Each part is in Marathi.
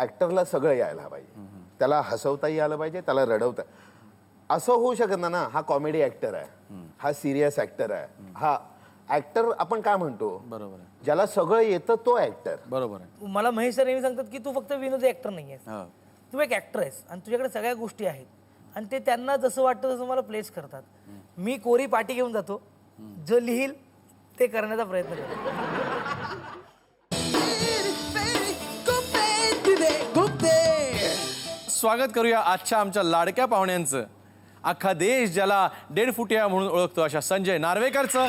ऍक्टरला सगळं यायला पाहिजे. त्याला हसवताही आलं पाहिजे, त्याला रडवता. असं होऊ शकत ना, हा कॉमेडी ऍक्टर आहे, हा सिरियस ऍक्टर आहे, हा ऍक्टर आपण काय म्हणतो, बरोबर आहे, ज्याला सगळं येतं तो ऍक्टर. बरोबर आहे. मला महेश सर नेहमी सांगतात की तू फक्त विनोदी ऍक्टर नाही आहेस, हा. तू एक ऍक्टर आहेस आणि तुझ्याकडे सगळ्या गोष्टी आहेत आणि ते त्यांना जसं वाटतं तसं मला प्लेस करतात. मी कोरी पाटी घेऊन जातो, जो लिहिल ते करण्याचा प्रयत्न करतो. स्वागत करूया आजच्या आमच्या लाडक्या पाहुण्यांचं. अख्खा देश ज्याला डेडफुटिया म्हणून ओळखतो अशा संजय नार्वेकरचं.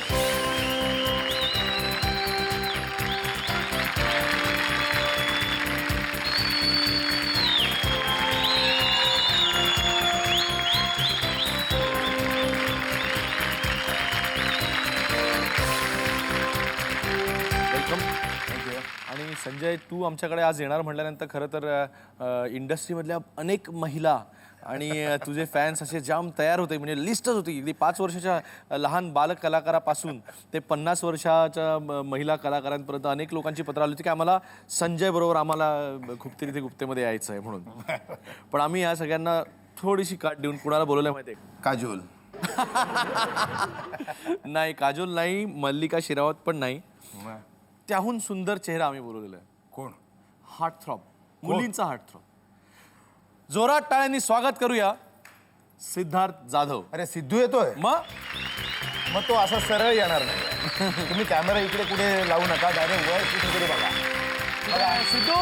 वेलकम. थँक्यू. आणि संजय, तू आमच्याकडे आज येणार म्हटल्यानंतर खरं तर इंडस्ट्रीमधल्या अनेक महिला आणि तुझे फॅन्स असे जाम तयार होते, म्हणजे लिस्टच होती. अगदी 5 वर्षाच्या लहान बालक कलाकारापासून ते 50 वर्षाच्या महिला कलाकारांपर्यंत अनेक लोकांची पत्र आली होती की आम्हाला संजय बरोबर आम्हाला गुप्ते तिथे गुप्तेमध्ये यायचं आहे म्हणून. पण आम्ही या सगळ्यांना थोडीशी काट देऊन कुणाला बोलवलं माहिती आहे? काजोल. नाही, काजोल नाही, मल्लिका शेरावत पण नाही. त्याहून सुंदर चेहरा आम्ही बोलवलेला आहे. कोण? हार्टथ्रॉब, मुलींचा हार्टथ्रॉब. जोरात टाळ्यांनी स्वागत करूया सिद्धार्थ जाधव. अरे सिद्धू येतोय? मग तो असा सरळ येणार नाही. तुम्ही कॅमेरा इकडे कुठे लावू नका, डायरेक्ट वर कुठेतरी बघा. सिद्धू,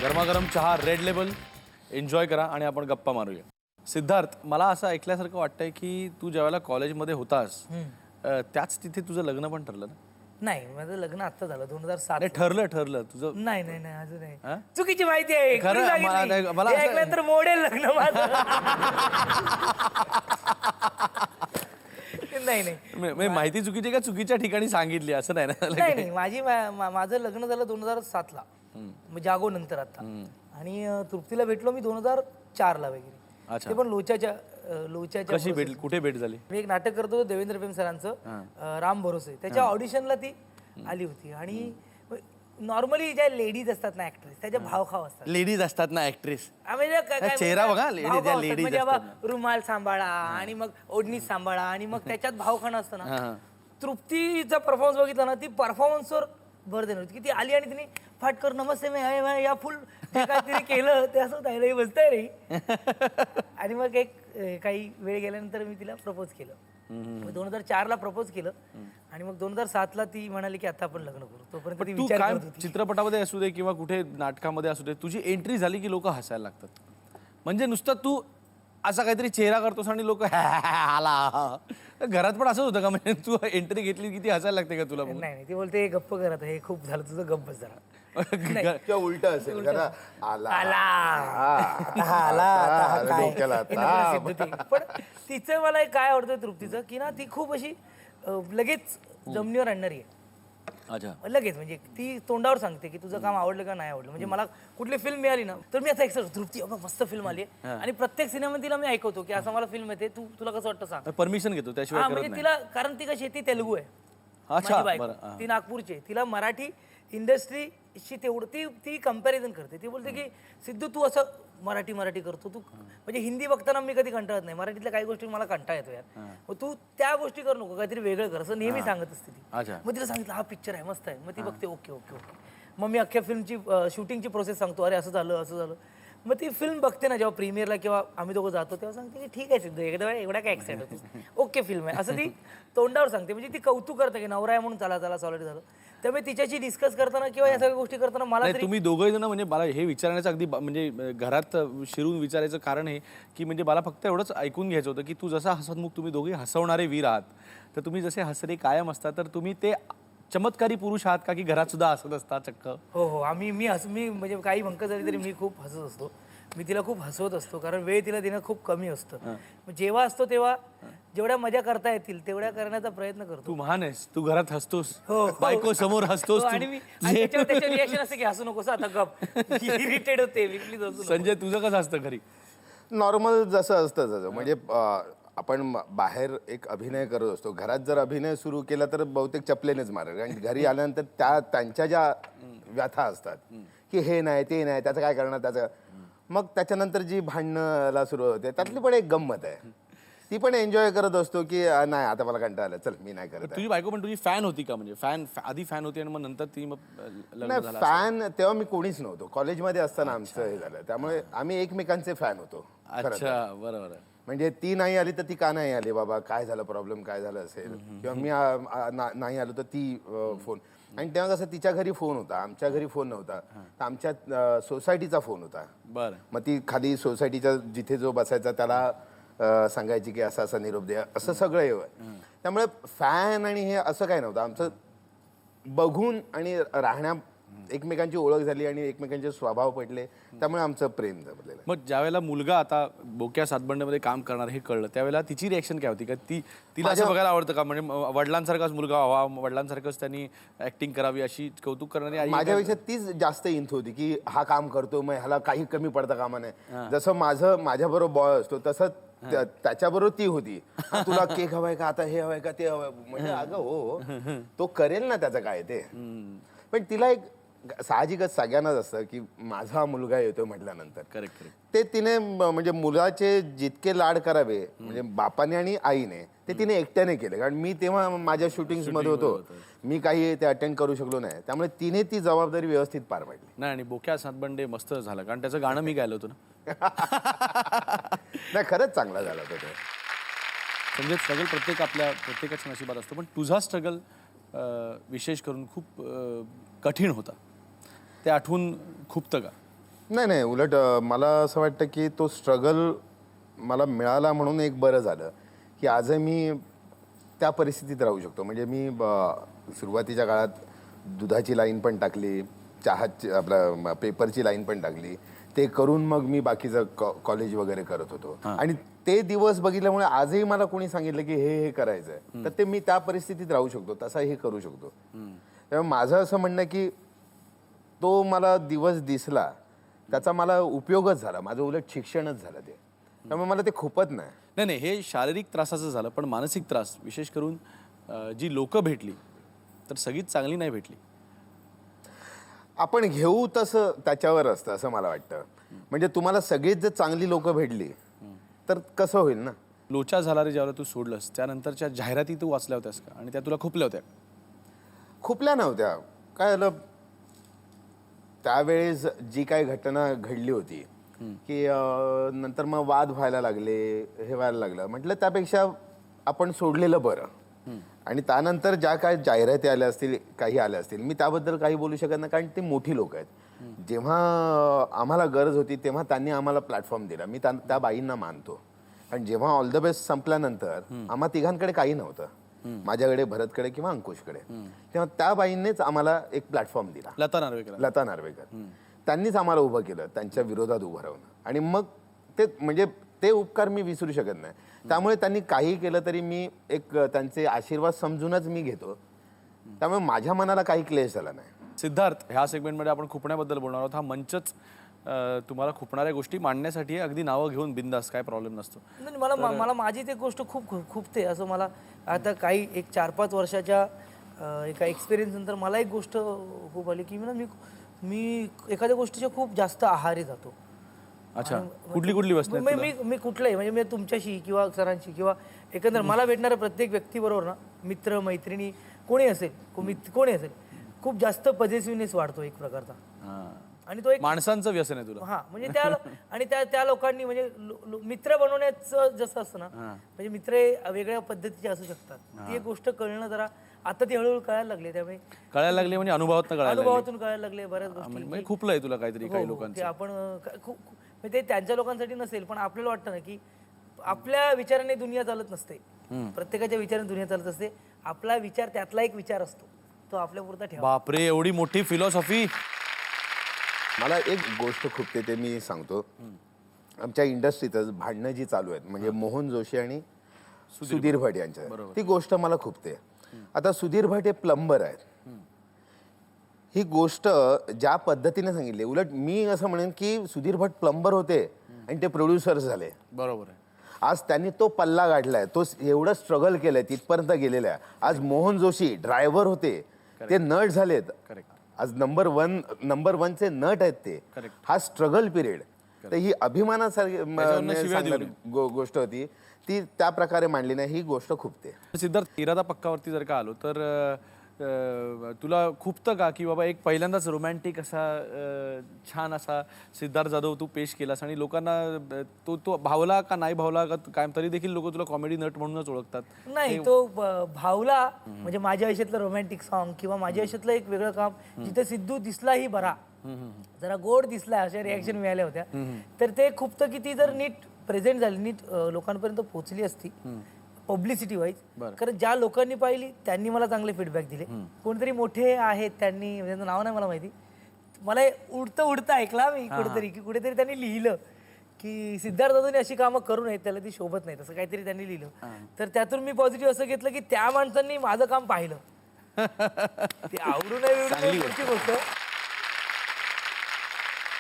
गरमागरम चहा, रेड लेबल एन्जॉय करा आणि आपण गप्पा मारूया. सिद्धार्थ, मला असं ऐकल्यासारखं वाटतंय की तू ज्यावेळेला कॉलेजमध्ये होतास त्याच तिथे तुझं लग्न पण ठरलं ना? नाही, माझं लग्न आत्ता झालं 2007. नाही, ठरलं तुझं? नाही नाही नाही, अजून हा? नाही. चुकीची माहिती आहे. खरं, कोणी सांगितली? मला हे असं- ऐकल्यानंतर मोडेल लग्न माझं. नाही नाही माहिती चुकीची का चुकीच्या ठिकाणी सांगितली असं नाही ना? नाही नाही, माझं लग्न झालं 2007 ला, जागो नंतर आता. आणि तृप्तीला भेटलो मी 2004 ला वगैरे. अच्छा. ते पण लोच्याच्या कशी भेट, कुठे भेट झाली? मी एक नाटक करतो देवेंद्र प्रेम सरांचं, राम भरोसे, त्याच्या ऑडिशनला ती आली होती. आणि नॉर्मली ज्या लेडीज असतात ना ऍक्ट्रेस, त्याच्या भावखाव असतात. लेडीज असतात ना ऍक्ट्रेस, म्हणजे चेहरा बघा, ladies म्हणजे असतात रुमाल सांभाळा आणि मग ओढणी सांभाळा आणि मग त्याच्यात भावखाणं असतं ना. तृप्तीचा परफॉर्मन्स बघितला ना, ती परफॉर्मन्सवर भर देणार होती की ती आली आणि तिने फाटकर नमस्ते मी आहे या फुल जे काय तिने केलं ते असं होतं, बसतंय रे. आणि मग एक काही वेळ गेल्यानंतर मी तिला प्रपोज केलं. 2004 ला प्रपोज केलं आणि मग 2007 ला ती म्हणाली की आता आपण लग्न करू. तोपर्यंत ती तू विचार काय करत होती. चित्रपटामध्ये असू दे किंवा कुठे नाटकामध्ये असू दे, तुझी एंट्री झाली की लोक हसायला लागतात. म्हणजे नुसतं तू असा काहीतरी चेहरा करतोस आणि लोक आला. घरात पण असंच होतं का? म्हणजे तू एंट्री घेतली की ती हसायला लागते का तुला? नाही नाही, ती बोलते गप्प करत हे खूप झालं तुझं, गप्प बस जरा. किंवा उलट असेल जरा, आला आला आता डोक्याला आता. पण तिचं मला एक काय आवडतं तृप्तीचं की ना, ती खूप अशी लगेच जमिनीवर आणणारी आहे. अच्छा. लगेच म्हणजे ती तोंडावर सांगते की तुझं काम आवडलं का नाही आवडलं. म्हणजे मला कुठली फिल्म मिळाली ना तर मी आता एक्सर्ट, तृप्ती अगं मस्त फिल्म आली आहे, आणि प्रत्येक सिनेमा तिला मी ऐकवतो की असं मला फिल्म येते, तुला कसं वाटतं सांग. परमिशन घेतो त्याशिवाय हा, करत म्हणजे नाही. तिला, कारण ती कशी ती तेलुगू आहे. अच्छा, माझी बायको, बरं. ती नागपूरची आहे. तिला मराठी इंडस्ट्रीशी तेवढं ती कंपॅरिझन करते. ती बोलते की सिद्धू तू असं मराठी करतो तू, म्हणजे हिंदी बघताना मी कधी कंटाळत नाही, मराठीतल्या काही गोष्टी मला कंटाळा येतो यार, मग तू त्या गोष्टी करू नको, काहीतरी वेगळं कर, असं नेहमी सांगत असते ती. अच्छा. मग तिला सांगितलं हा पिक्चर आहे मस्त आहे, मग ती बघते ओके ओके ओके. मग मी अख्ख्या फिल्मची शूटिंगची प्रोसेस सांगतो, अरे असं झालं. मग ती फिल्म बघते ना जेव्हा प्रीमियरला किंवा आम्ही दोघं जातो तेव्हा सांगते की ठीक आहे सिद्धू, एवढा काय एक्साइट होतो, ओके फिल्म आहे असं ती तोंडावर सांगते. म्हणजे ती कौतुक करते की नवरा आहे म्हणून चला सॉलिड झालं. त्यामुळे तिच्याशी डिस्कस करताना किंवा या सगळ्या गोष्टी करताना मला नाही तुम्ही दोघंही जण म्हणजे मला हे विचारण्याचं अगदी म्हणजे घरात शिरून विचारायचं कारण आहे की म्हणजे मला फक्त एवढंच ऐकून घ्यायचं होतं की तू जसा हसतमुख तुम्ही दोघे हसवणारे वीर आहात तर तुम्ही जसे हसरे कायम असता तर तुम्ही ते चमत्कारी पुरुष आहात का की घरात सुद्धा हसत असता चक्क? हो मी म्हणजे काही भंक झाली तरी मी खूप हसत असतो. मी तिला खूप हसवत असतो कारण वेळ तिला देणं खूप कमी असतं. जेव्हा असतो तेव्हा जेवढ्या मजा करता येतील तेवढ्या करण्याचा प्रयत्न करतो. तू महान आहेस, तू घरात हसतोस, हो. बायको समोर हसतोस तू. आणि त्याच्यावर रिएक्शन असते की हसू नकोस आता गप इरिटेट होते मी प्लीज हसू नको. संजय तुझं कसं असतं घरी? नॉर्मल जसं असतं तसं म्हणजे आपण बाहेर एक अभिनय करत असतो, घरात जर अभिनय सुरू केला तर बहुतेक चपलेनेच मारेल. कारण घरी आल्यानंतर त्यांच्या ज्या व्यथा असतात की हे नाही ते नाही त्याचं काय करणार त्याचं, मग त्याच्यानंतर जी भांडणाला सुरू होते त्यातली पण एक गंमत आहे, ती पण एन्जॉय करत असतो की नाही आता मला कंटाळा आला, चल मी नाही करत आहे. तुझी बायको पण तुझी फॅन होती का? म्हणजे फॅन आधी फॅन होती आणि मग नंतर ती मग लग्न नाही झालं? फॅन तेव्हा मी कोणीच नव्हतो, कॉलेजमध्ये असताना आमचं हे झालं, त्यामुळे आम्ही एकमेकांचे फॅन होतो. अच्छा बरोबर आहे. म्हणजे ती नाही आली तर ती का नाही आली बाबा, काय झालं प्रॉब्लेम काय झालं असेल, किंवा मी नाही आलो तर ती फोन. आणि तेव्हा कसं तिच्या घरी फोन होता, आमच्या घरी फोन नव्हता, तर आमच्या सोसायटीचा फोन होता. बरं. मग ती खाली सोसायटीच्या जिथे जो बसायचा त्याला सांगायची की असा असा निरोप द्या, असं सगळं येवं. त्यामुळे फॅन आणि हे असं काय नव्हतं, आमचं बघून आणि राहण्या एकमेकांची ओळख झाली आणि एकमेकांचे स्वभाव पडले, त्यामुळे आमचं प्रेम जमलेलं. मग ज्यावेळेला मुलगा आता बोक्या सातबंड्यामध्ये काम करणार हे कळलं त्यावेळेला तिची रिएक्शन काय होती? का तिला असं बघायला आवडतं का? म्हणजे वडिलांसारखाच मुलगा व्हावा, वडिलांसारखंच त्यांनी ऍक्टिंग करावी अशी कौतुक करणारी आई? माझ्यापेक्षा तीच जास्त इंथ होती की हा काम करतो मग ह्याला काही कमी पडता कामा नाही. जसं माझ्याबरोबर बॉय असतो तसं त्याच्याबरोबर ती होती. तुला केक हवाय का, आता हे हवाय का, ते हवंय, म्हणजे अगं हो तो करेल ना त्याचं काय ते. पण तिला एक साहजिकच सगळ्यांनाच असतं की माझा मुलगा येतो म्हटल्यानंतर करेक्ट ते तिने म्हणजे मुलाचे जितके लाड करावे म्हणजे बापाने आणि आईने ते तिने एकट्याने केले. कारण मी तेव्हा माझ्या शूटिंग मध्ये होतो, मी काही ते अटेंड करू शकलो नाही, त्यामुळे तिने ती जबाबदारी व्यवस्थित पार पाडली. नाही आणि बोक्या सातबंडे मस्त झालं कारण त्याचं गाणं मी गायलं होतं ना. नाही खरंच चांगला झाला तो. म्हणजे स्ट्रगल प्रत्येकाच्या नशिबात असतो, पण तुझा स्ट्रगल विशेष करून खूप कठीण होता, ते आठवून खुपतं का? नाही उलट मला असं वाटतं की तो स्ट्रगल मला मिळाला म्हणून एक बरं झालं की आज मी त्या परिस्थितीत राहू शकतो. म्हणजे मी सुरुवातीच्या काळात दुधाची लाईन पण टाकली, चहाची आपल्या पेपरची लाईन पण टाकली, ते करून मग मी बाकीचं कॉलेज वगैरे करत होतो. आणि ते दिवस बघितल्यामुळे आजही मला कोणी सांगितलं की हे करायचं आहे तर ते मी त्या परिस्थितीत राहू शकतो, तसा हे करू शकतो. त्यामुळे माझं असं म्हणणं की तो मला दिवस दिसला त्याचा मला उपयोगच झाला, माझं उलट शिक्षणच झालं ते, त्यामुळे मला ते खूपच नाही. नाही हे शारीरिक त्रासाचं झालं, पण मानसिक त्रास विशेष करून जी लोक भेटली तर सगळीच चांगली नाही भेटली. आपण घेऊ तसं त्याच्यावर असतं असं मला वाटतं. म्हणजे तुम्हाला सगळीच जर चांगली लोक भेटली तर कसं होईल ना. लोचा झाला रे ज्यावेळेला तू सोडलंस त्यानंतरच्या जाहिराती तू वाचल्या होत्यास का? आणि त्या तुला खुपल्या होत्या? खुपल्या नव्हत्या. काय झालं त्यावेळेस जी काही घटना घडली होती की नंतर मग वाद व्हायला लागले, हे व्हायला लागलं, म्हटलं त्यापेक्षा आपण सोडलेलं बरं. आणि त्यानंतर ज्या काय जाहिराती आल्या असतील, काही आल्या असतील, मी त्याबद्दल काही बोलू शकत नाही कारण ते मोठी लोक आहेत. जेव्हा आम्हाला गरज होती तेव्हा त्यांनी आम्हाला प्लॅटफॉर्म दिला, मी त्या बाईंना मानतो. आणि जेव्हा ऑल द बेस्ट संपल्यानंतर आम्हा तिघांकडे काही नव्हतं, माझ्याकडे, भरतकडे किंवा अंकुशकडे, तेव्हा त्या बाईंनीच आम्हाला एक प्लॅटफॉर्म दिला. लता नार्वेकर त्यांनीच आम्हाला उभं केलं, त्यांच्या विरोधात उभं राहून. आणि मग ते म्हणजे ते उपकार मी विसरू शकत नाही. त्यामुळे त्यांनी काही केलं तरी मी एक त्यांचे आशीर्वाद समजूनच मी घेतो, त्यामुळे माझ्या मनाला काही क्लेश झाला नाही. सिद्धार्थ, ह्या सेगमेंटमध्ये आपण खुपण्याबद्दल बोलणार आहोत. हा मंचच तुम्हाला खुपणाऱ्या गोष्टी मांडण्यासाठी अगदी नावं घेऊन बिंदास, काय प्रॉब्लेम नसतो. मला माझी ते गोष्ट खूप खुपते असं मला आता काही एक 4-5 वर्षाच्या एका एक्सपिरियन्स नंतर मला एक गोष्ट खूप आली की मी एखाद्या गोष्टीच्या खूप जास्त आहारी जातो. अच्छा, कुठली वस्तू? मी कुठलंही म्हणजे मी तुमच्याशी किंवा सरांशी किंवा एकंदर मला भेटणाऱ्या प्रत्येक व्यक्तीबरोबर ना, मित्र मैत्रिणी कोणी असेल, कोणी असेल, खूप जास्त पॉझिटिव्हनेस वाढतो एक प्रकारचा. आणि तो एक माणसांचं व्यसन आहे तुला. हा म्हणजे आणि त्या लोकांनी म्हणजे मित्र बनवण्याचं जसं असतं ना, म्हणजे मित्र हे वेगळ्या पद्धतीचे असू शकतात. ती एक गोष्ट कळणं जरा आता ती हळूहळू कळायला लागली. त्यामुळे कळायला लागले म्हणजे अनुभवातून कळायला लागले. अनुभवातून कळायला लागले बऱ्याच गोष्टी. म्हणजे खुपलंय तुला काहीतरी काही की लोकांचं. आपण खूप म्हणजे ते त्यांच्या लोकांसाठी नसेल, पण आपल्याला वाटतं ना की आपल्या विचाराने दुनिया चालत नसते. प्रत्येकाच्या विचाराने दुनिया चालत असते. आपला विचार त्यातला एक विचार असतो, तो आपल्या पुरता ठेवा. बापरे, एवढी मोठी फिलॉसॉफी. मला एक गोष्ट खूपते ते मी सांगतो. आमच्या इंडस्ट्रीतच भांडणं जी चालू आहेत म्हणजे मोहन जोशी आणि सुधीर भट यांच्या, ती गोष्ट मला खूपते. आता सुधीर भट हे प्लंबर आहेत. ही गोष्ट ज्या पद्धतीने सांगितली, उलट मी असं म्हणेन की सुधीर भट प्लंबर होते आणि ते प्रोड्युसर झाले. बरोबर आहे. आज त्यांनी तो पल्ला गाठलाय, तो एवढं स्ट्रगल केलंय, तिथपर्यंत गेलेला आहे. आज मोहन जोशी ड्रायव्हर होते, ते नट झालेत. करेक्ट. आज नंबर वनचे नट आहेत ते. हा स्ट्रगल पिरियड. तर ही अभिमानासारखी गोष्ट होती, ती त्या प्रकारे मांडली नाही. ही गोष्ट खूपते. सिद्धार्थ, इरादा पक्कावरती जर का आलो तर तुला खूपतं का की बाबा एक पहिल्यांदाच रोमॅन्टिक असा छान असा सिद्धार्थ जाधव तू पेश केलास आणि लोकांना तो भावला का नाही भावला का काय, तरी देखील लोक तुला कॉमेडी नट म्हणूनच ओळखतात? नाही, तो भावला म्हणजे माझ्या आयुष्यातलं रोमॅन्टिक सॉन्ग किंवा माझ्या आयुष्यातलं एक वेगळं काम जिथे सिद्धू दिसलाही बरा, जरा गोड दिसला, अशा रिॲक्शन मिळाल्या होत्या. तर ते खूपतं की ती जर नीट प्रेझेंट झाली, नीट लोकांपर्यंत पोहोचली असती पब्लिसिटी वाईज. कारण ज्या लोकांनी पाहिली त्यांनी मला चांगले फीडबॅक दिले. कोणतरी मोठे आहेत, त्यांनी त्यांचं नाव नाही मला माहिती, मला उडतं ऐकला मी कुठेतरी त्यांनी लिहिलं की सिद्धार्थ दादांनी अशी कामं करू नयेत, त्याला ती शोभत नाही, तसं काहीतरी त्यांनी लिहिलं. तर त्यातून मी पॉझिटिव्ह असं घेतलं की त्या माणसांनी माझं काम पाहिलं. ते आवडू नये गोष्ट.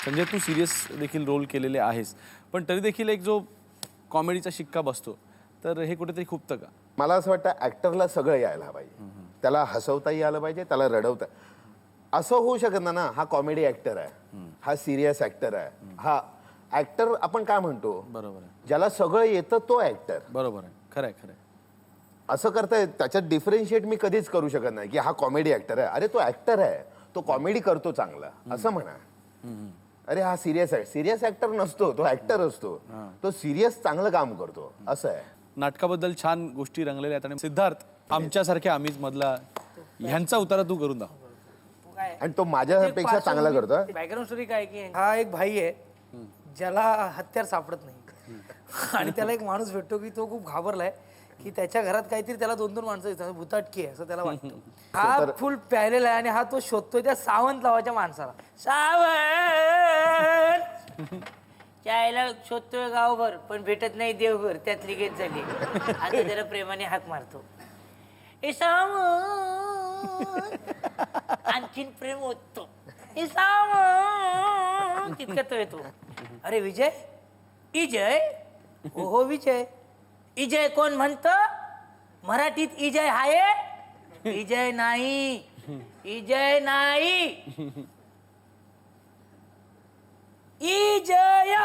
संजय, तू सिरियस देखील रोल केलेले आहेस, पण तरी देखील एक जो कॉमेडीचा शिक्का बसतो, तर हे कुठेतरी खूपतं का? मला असं वाटतं ऍक्टरला सगळं यायला पाहिजे. त्याला हसवताही आलं पाहिजे, त्याला रडवता. असं होऊ शकत ना हा कॉमेडी ऍक्टर आहे, हा सिरियस ऍक्टर आहे, हा ऍक्टर आपण काय म्हणतो, बरोबर आहे, ज्याला सगळं येतं तो ऍक्टर. बरोबर आहे, खरंय खरंय. असं करताय, त्याच्यात डिफरन्शिएट मी कधीच करू शकत नाही की हा कॉमेडी ऍक्टर आहे. अरे तो ऍक्टर आहे, तो कॉमेडी करतो चांगला असं म्हणा. अरे हा सिरियस आहे, सिरियस ऍक्टर नसतो, तो ऍक्टर असतो, तो सिरियस चांगलं काम करतो, असं आहे. नाटकाबद्दल छान गोष्टी रंगलेल्या आहेत आणि सिद्धार्थ, आमच्यासारख्या आम्हीच मधला ह्यांचा उतारा तू करून दाखव. आणि तो माझ्यापेक्षा चांगला करतो. बॅकग्राऊंड स्टोरी काय की हा एक भाई आहे ज्याला हत्यार सापडत नाही आणि त्याला एक माणूस भेटतो की तो खूप घाबरलाय की त्याच्या घरात काहीतरी त्याला 2-2 माणसं येतात, भुताटकी आहे असं त्याला वाटतं. हा फुल प्यायलेला आहे आणि हा तो शोधतोय त्या सावंत नावाच्या माणसाला. सावंत चायला शोधतोय गावभर पण भेटत नाही देवघर, त्यातली गेट झाली. आता जरा प्रेमाने हाक मारतो, ए सावंत, आणखीन प्रेम होतो, ए सावंत, तितका तो येतो. अरे विजय, इजय, हो विजय. इजय कोण म्हणत? मराठीत इजय आहे? इजय नाही, इजय नाही, इजय.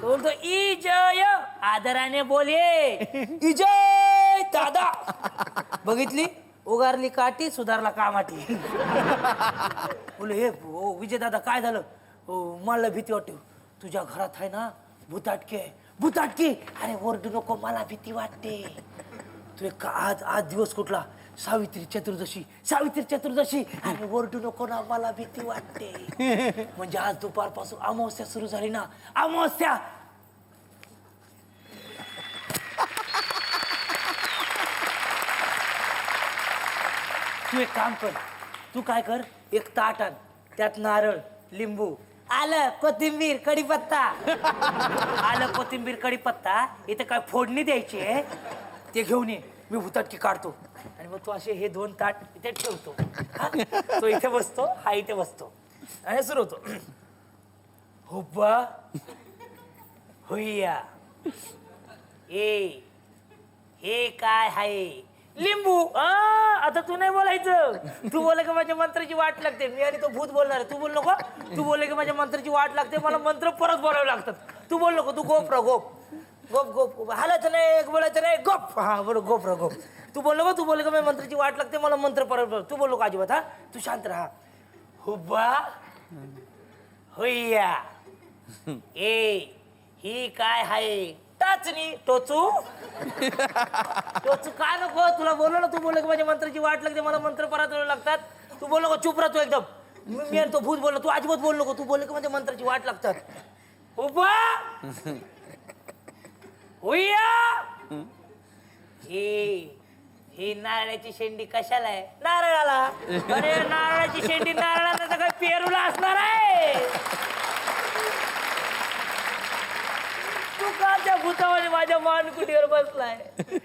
बोलतो इजय, आदराने बोले, इजय दादा. बघितली, उगारली काठी, सुधारला कामाठी. बोले हे विजय दादा काय झालं? मला भीती वाटते. तुझ्या घरात आहे ना भूताटकी आहे. भूताटकी? अरे ओरडू नको, मला भीती वाटते. तू एक आज दिवस कुठला? सावित्री चतुर्दशी. सावित्री चतुर्दशी? अरे ओरडू नको ना, मला भीती वाटते. म्हणजे आज दुपारपासून अमावस्या सुरू झाली ना, अमावस्या. तू एक काम कर, तू काय कर, एक ताट आण, त्यात नारळ, लिंबू, आलं, कोथिंबीर, कढीपत्ता. आलं, कोथिंबीर, कढीपत्ता. इथं काय फोडणी द्यायची आहे ते घेऊन ये. मी भुताटकी काढतो आणि मग तू असे हे 2 ताट इथे ठेवतो. तो इथे बसतो, हा इथे बसतो आणि सुरू होतो. हुब्बा हुईया, हे काय आहे? लिंबू. आता तू नाही बोलायचं. तू बोलले का माझ्या मंत्राची वाट लागते. मी आणि तो भूत बोलणार आहे. तू बोल नको. तू बोलले की माझ्या मंत्राची वाट लागते, मला मंत्र परत बोलावे लागतात. तू बोल नको. तू गोप गोप गोप गोप हालायचं नाही, बोलायचं नाही, गोप. हा बरोबर, गोप गोप. तू बोल नको. तू बोलले का माझ्या मंत्राची वाट लागते, मला मंत्र परत. तू बोल नको अजिबात. हा तू शांत राहा. हुब्बा होईया ए ही काय हाय टाचणी टोचू टोचू काय नको तुला बोललो ना तू बोललो की माझ्या मंत्राची वाट लागते मला मंत्र परत लागतात तू बोललो का चुप राहतो एकदम मी आणि तो भूत बोललो तू अजिबात बोल नको तू बोललो की माझ्या मंत्राची वाट लागतात हुब्बा होईया ही नारळाची शेंडी कशाला आहे नारळाला अरे नारळाची शेंडी नारळाला तर काय पेरूला असणार आहे तू का त्या भूतावाने माझ्या मानकुटीवर बसलाय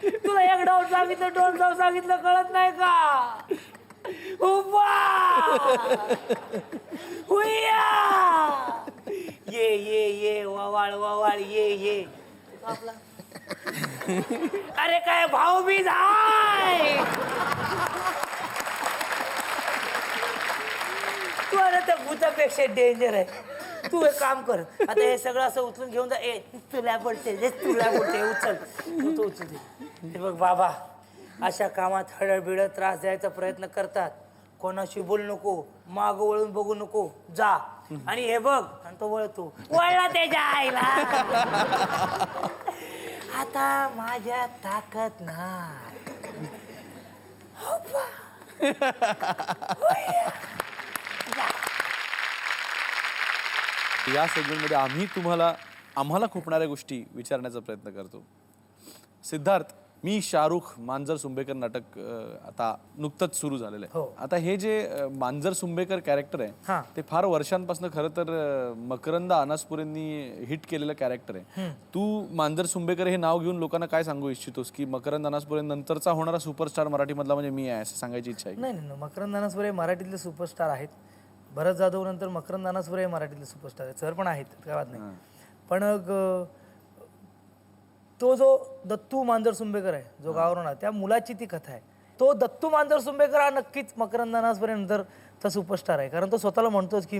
तुला एक डाव सांगितलं दोन डाव सांगितलं कळत नाही का हुया ये वावाळ वावाळ ये आपला अरे काय भाऊ बी जाय तू अरे त्या भूतापेक्षा डेंजर आहे तू एक काम कर आता हे सगळं असं उचलून घेऊन जा ए तुला बोलते उचल तू उचल हे बघ बाबा अशा कामात हळबिळ त्रास द्यायचा प्रयत्न करतात कोणाशी बोलू नको माग वळून बघू नको जा आणि हे बघ आणि तो वळतो वळला त्याच्या आईला आता माझ्या ताकद नाही या सेगमेंटमध्ये आम्हाला खुपणाऱ्या गोष्टी विचारण्याचा प्रयत्न करतो. सिद्धार्थ, मी शाहरुख मांजर सुंबेकर नाटक आता नुकतंच सुरू झालेलं आहे. आता हे जे मांजर सुंबेकर कॅरेक्टर आहे ते फार वर्षांपासून खरं तर मकरंद अनासपुरेंनी हिट केलेलं कॅरेक्टर आहे. तू मांजर सुंबेकर हे नाव घेऊन लोकांना काय सांगू इच्छितोस की मकरंद अनासपुरे नंतरचा होणारा सुपरस्टार मराठीमधला म्हणजे मी आहे असं सांगायची इच्छा आहे? नाही मकरंद अनासपुरे मराठीतले सुपरस्टार आहेत. भरत जाधव नंतर मकरंद अनासपुरे मराठीतले सुपरस्टार आहेत. सर पण आहेत काय वाद नाही. पण तो जो दत्तू मांजर सुंबेकर आहे जो गावरून आहे त्या मुलाची ती कथा आहे. तो दत्तू मांजर सुंबेकर हा नक्कीच मकरंद अनासपुरे नंतरचा सुपरस्टार आहे. कारण तो स्वतःला म्हणतोच की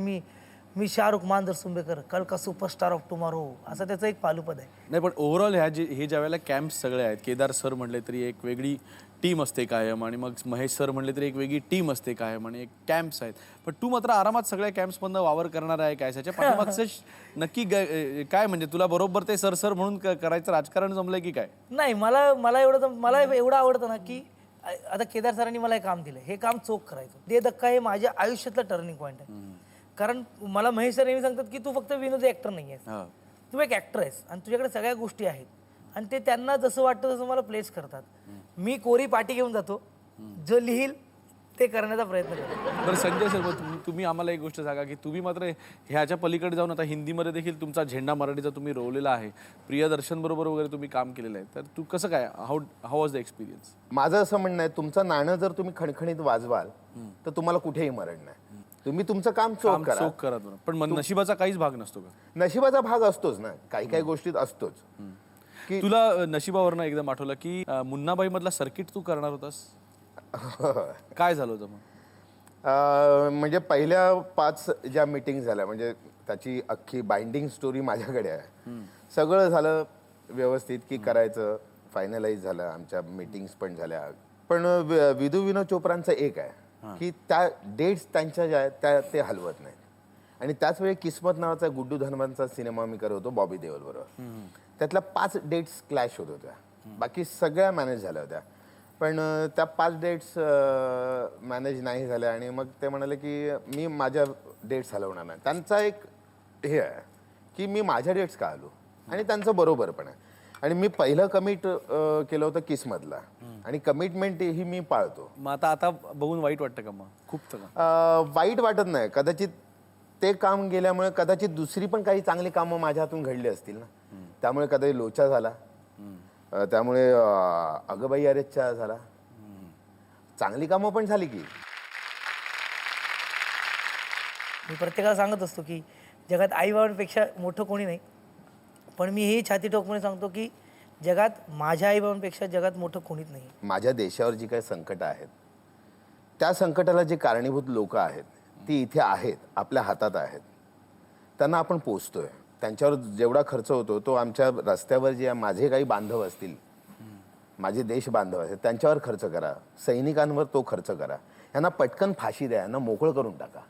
मी शाहरुख मांजर सुंबेकर कल का सुपरस्टार ऑफ टुमारो असं त्याचं एक पालुपद आहे. नाही पण ओव्हरऑल हे ज्या वेळेला कॅम्प्स सगळे आहेत, केदार सर म्हणले तरी एक वेगळी टीम असते कायम आणि मग महेश सर म्हणले तरी एक वेगळी टीम असते कायम आणि एक कॅम्प्स आहेत. पण तू मात्र आरामात सगळ्या कॅम्प्समधनं वावर करणार आहे काय त्याच्या पाठीमागचं नक्की काय म्हणजे तुला बरोबर ते सर म्हणून करायचं राजकारण जमलंय की काय? नाही मला एवढं आवडतं ना की आता केदार सरांनी मला हे काम दिलं हे काम चोख करायचं. दे धक्का हे माझ्या आयुष्यातलं टर्निंग पॉईंट आहे. कारण मला महेश सर नेहमी सांगतात की तू फक्त विनोदी ऍक्टर नाही आहेस, तू एक ऍक्टर आहेस आणि तुझ्याकडे सगळ्या गोष्टी आहेत आणि ते त्यांना जसं वाटतं तसं मला प्लेस करतात. मी कोरी पाटी घेऊन जातो, जो लिहिल ते करण्याचा प्रयत्न करतो. बरं संजय सर, तुम्ही आम्हाला एक गोष्ट सांगा की तुम्ही मात्र ह्याच्या पलीकडे जाऊन आता हिंदीमध्ये देखील तुमचा झेंडा मराठीचा तुम्ही रोवलेला आहे, प्रियदर्शन बरोबर वगैरे तुम्ही काम केलेलं आहे, तर तू कसं काय हाऊ वॉज द एक्सपिरियन्स? माझं असं म्हणणं आहे तुमचं नाणं जर तुम्ही खणखणीत वाजवाल तर तुम्हाला कुठेही मरण नाही. तुम्ही तुमचं काम चोख करा. पण नशिबाचा काहीच भाग नसतो का? नशिबाचा भाग असतोच ना, काही गोष्टीत असतोच. तुला नशिबावरनं एकदम आठवलं की मुन्नाबाई मधला सर्किट तू करणार होतास, काय झालं होतं मग? म्हणजे पहिल्या 5 ज्या मीटिंग झाल्या म्हणजे त्याची अख्खी बाइंडिंग स्टोरी माझ्याकडे आहे. सगळं झालं व्यवस्थित की करायचं, फायनलाइज झालं, आमच्या मीटिंग्स पण झाल्या. पण विदू विनोद चोप्रांचं एक आहे की त्या डेट्स त्यांच्या ज्या आहेत त्या ते हलवत नाहीत. आणि त्याच वेळी किस्मत नावाचा गुड्डू धनवांचा सिनेमा मी करत होतो बॉबी देओल बरोबर. त्यातल्या 5 डेट्स क्लॅश होत होत्या, बाकी सगळ्या मॅनेज झाल्या होत्या. पण त्या 5 डेट्स मॅनेज नाही झाल्या आणि मग ते म्हणाले की मी माझ्या डेट्स हलवणार नाही. त्यांचा एक हे आहे की मी माझ्या डेट्स का हलवू, आणि त्यांचं बरोबर पण आहे. आणि मी पहिलं कमिट केलं होतं किस्मतला आणि कमिटमेंट ही मी पाळतो. मग आता बघून वाईट वाटतं का? मग खूप वाईट वाटत नाही. कदाचित ते काम गेल्यामुळे कदाचित दुसरी पण काही चांगली कामं माझ्या हातून घडली असतील ना, त्यामुळे कदाचित लोचा झाला, त्यामुळे अगबाई अरेच्या झाला, चांगली कामं पण झाली की. मी प्रत्येकाला सांगत असतो की जगात आईबाबांपेक्षा मोठं कोणी नाही, पण मी ही छाती ठोकपणे सांगतो की जगात माझ्या आईबाबांपेक्षा जगात मोठं कोणीच नाही. माझ्या देशावर जी काही संकटं आहेत त्या संकटाला जे कारणीभूत लोक आहेत ती इथे आहेत, आपल्या हातात आहेत. त्यांना आपण पोचतोय. त्यांच्यावर जेवढा खर्च होतो तो आमच्या रस्त्यावर जे माझे काही बांधव असतील, माझे देश बांधव असतील त्यांच्यावर खर्च करा. सैनिकांवर तो खर्च करा. यांना पटकन फाशी द्या, यांना मोकळं करून टाका.